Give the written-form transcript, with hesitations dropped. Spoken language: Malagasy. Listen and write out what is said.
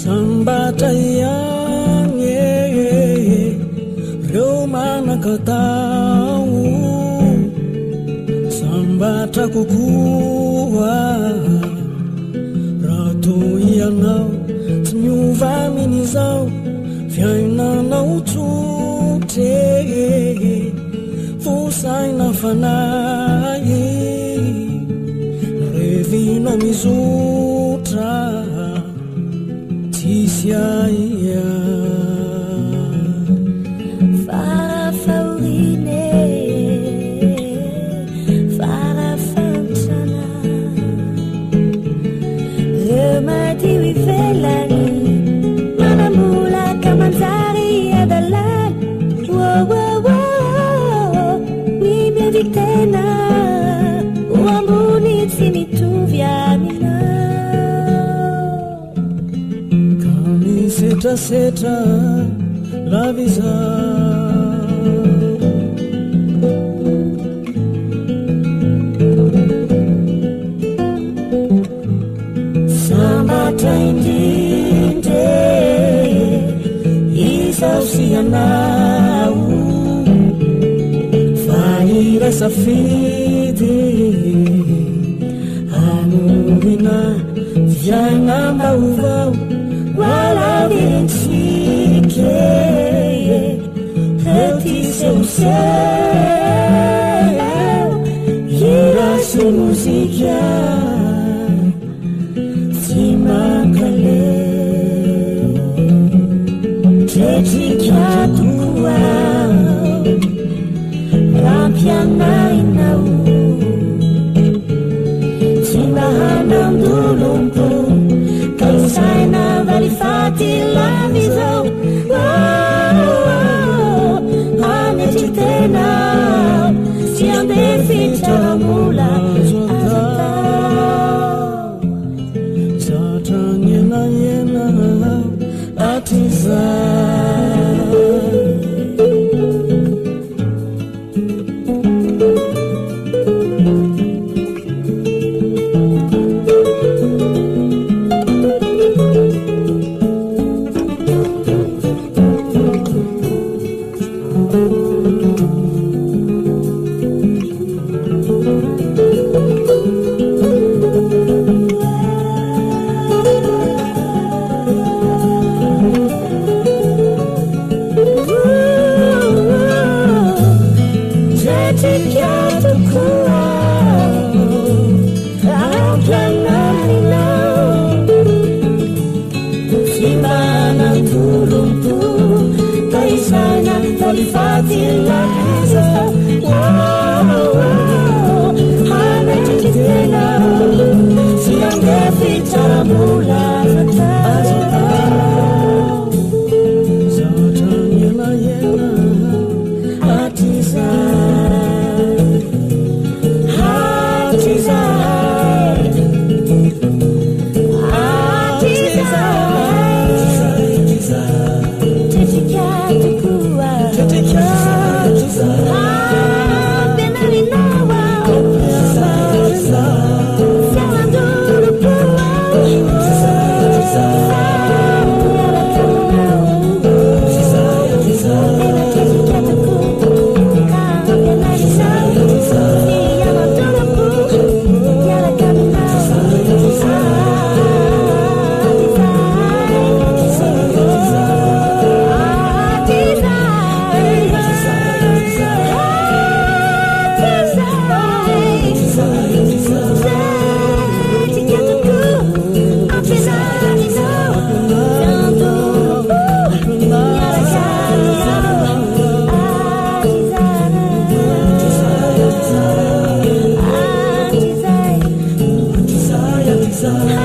Sambatayang Roma nakatao Sambata kukua Rato ianao Tsy miova minizao Fiainanao tsotre Fosaina fanay Revina mizotra Tisiaia Farafaurine Farafansana Remati wivelani Manamula kamanzari adalan Wow wow wow Mimi vitena Uambuni tsimitovyanina Seta la visa Sambata indinde Isausianau Faira safidi Anurina Viana mauvau Wala vincike Hati seu céu Ira se música Timacale Tetica tua Rampianainau Timahanam dulumpu Kaisana valifati la visão Ane titena Si ande ficha mula Zatang yena yena atizan Desire